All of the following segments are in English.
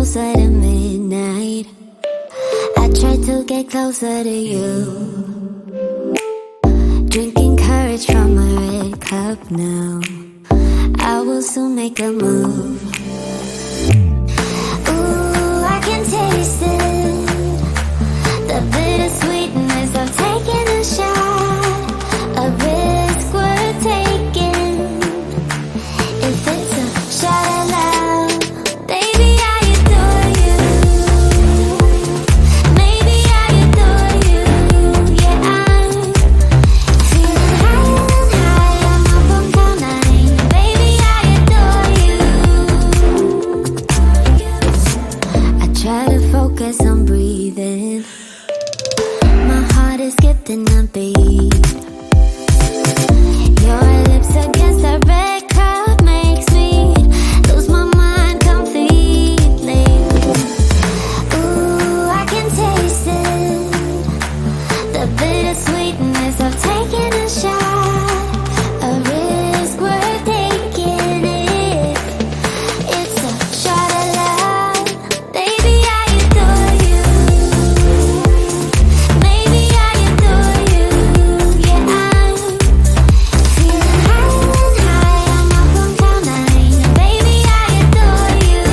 closer to midnight. I try to get closer to you. Drinking courage from a red cup now. I will soon make a move. Ooh, I can taste it. The bittersweetness of taking a shot. A risk worth taking. If it's a shot of love, baby, I adore you. Maybe I adore you. Yeah, I'm feeling higher and higher. I'm up on cloud nine. Baby, I adore you. I try to focus on breathing. My heart is skipping a beat. Your lips against a red cup makes me lose my mind completely. Ooh, I can taste it. The bittersweetness of taking a shot. A risk worth taking it. It's a shot of love. Baby, I adore you. Maybe I adore you. Yeah, I'm feeling higher and higher. I'm up on cloud nine. Baby, I adore you.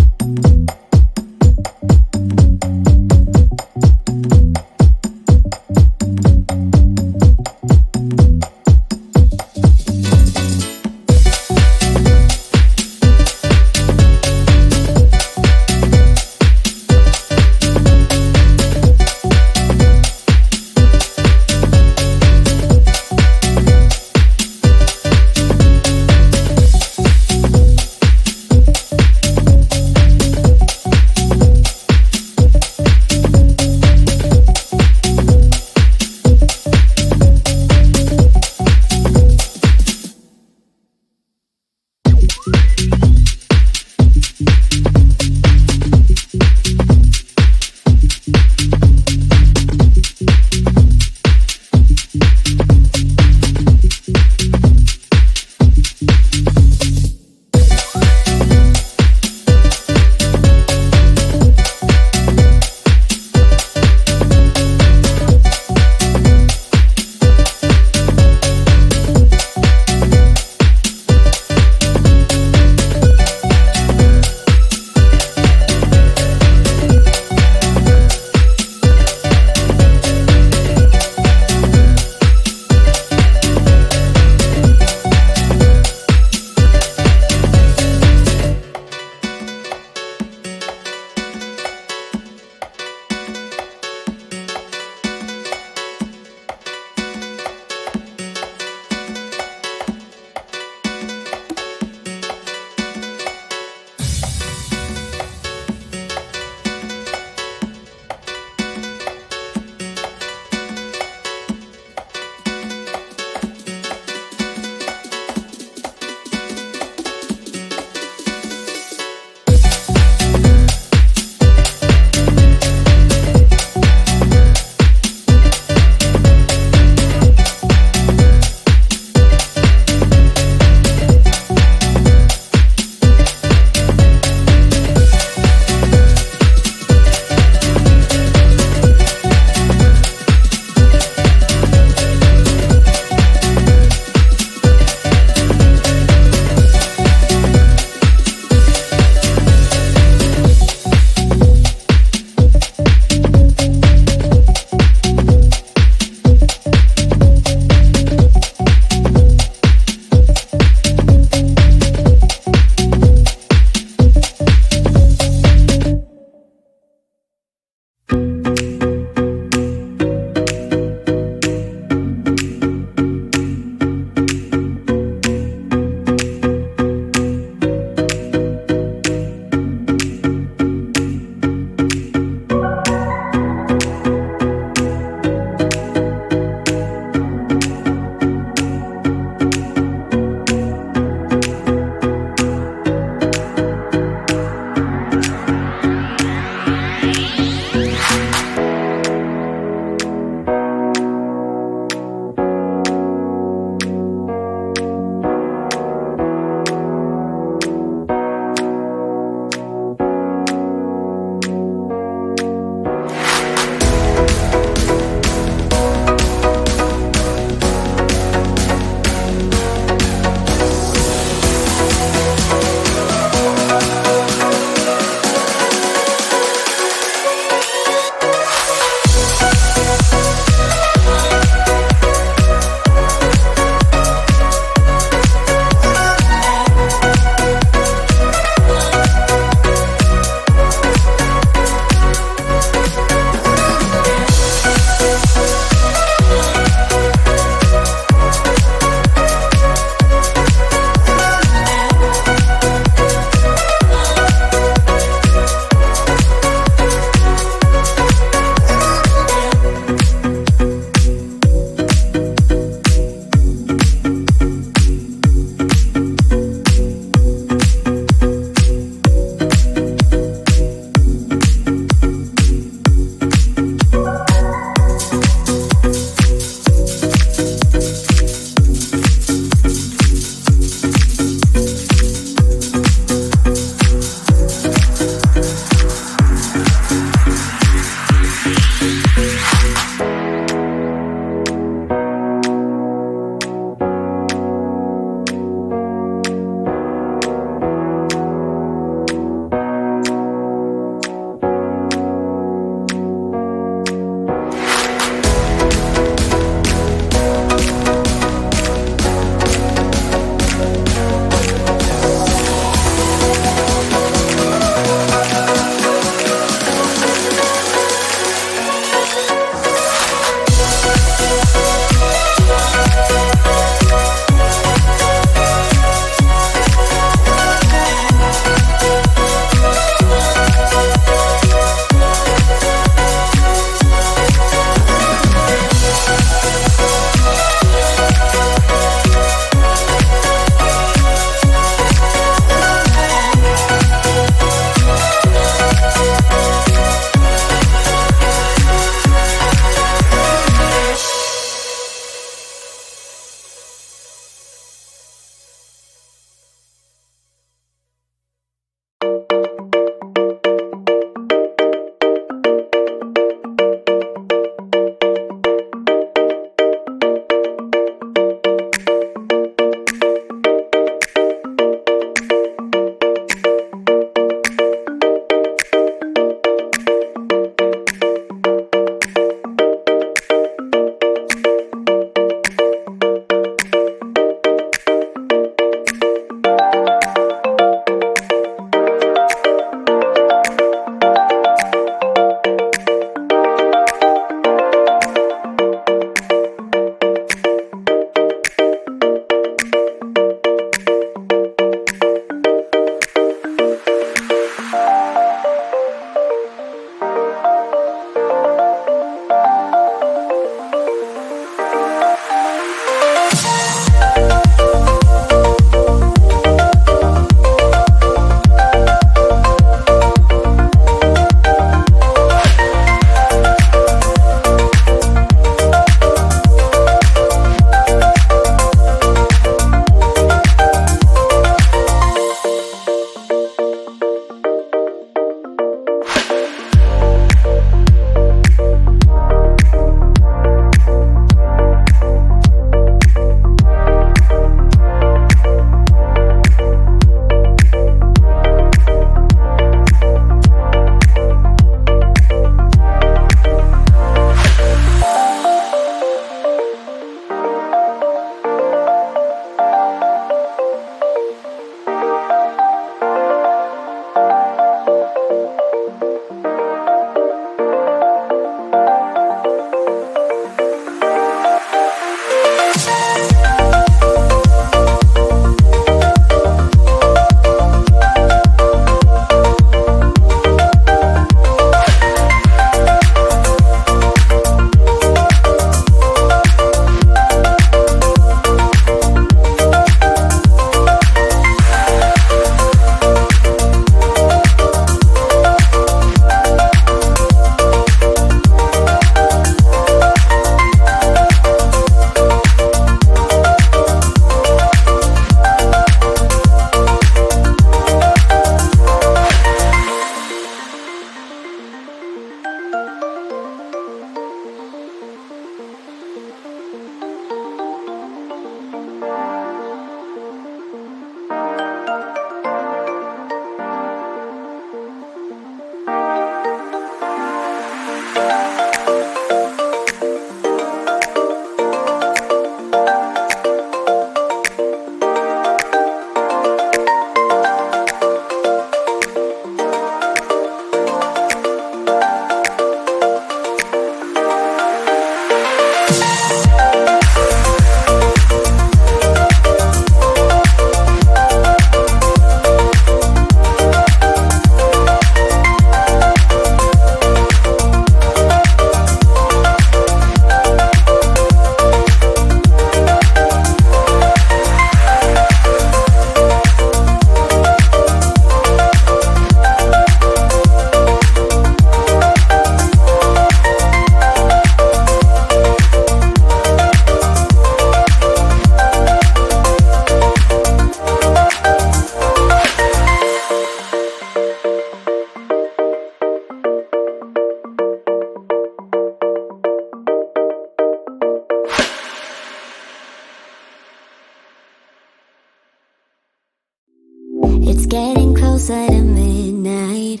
It's getting closer to midnight.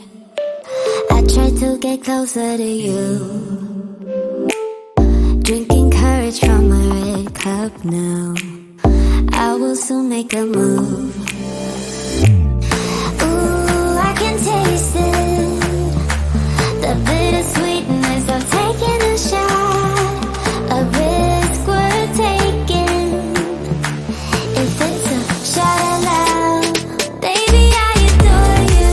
I try to get closer to you. Drinking courage from my red cup now. I will soon make a move. Ooh, I can taste it. The bittersweetness of taking a shot. A risk worth taking. If it's a shot at love, baby, I adore you.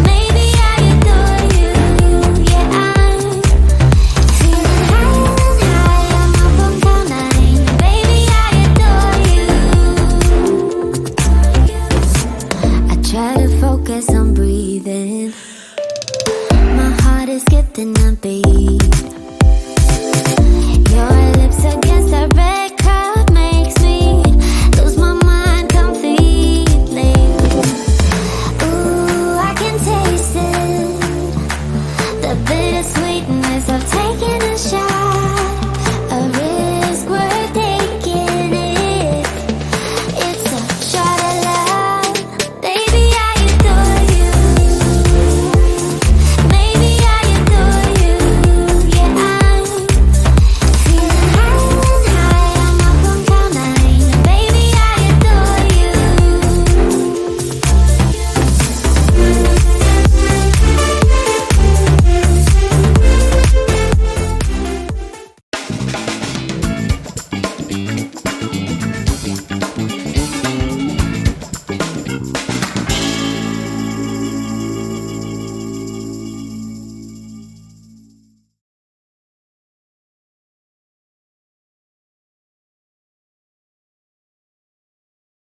Maybe I adore you. Yeah, I'm feeling high. I'm up on cloud nine. Baby, I adore you. I try to focus on breathing. My heart is skipping a beat. Your lips against the red cup makes me lose my mind completely. Ooh, I can taste it. The bittersweetness of taking a shot.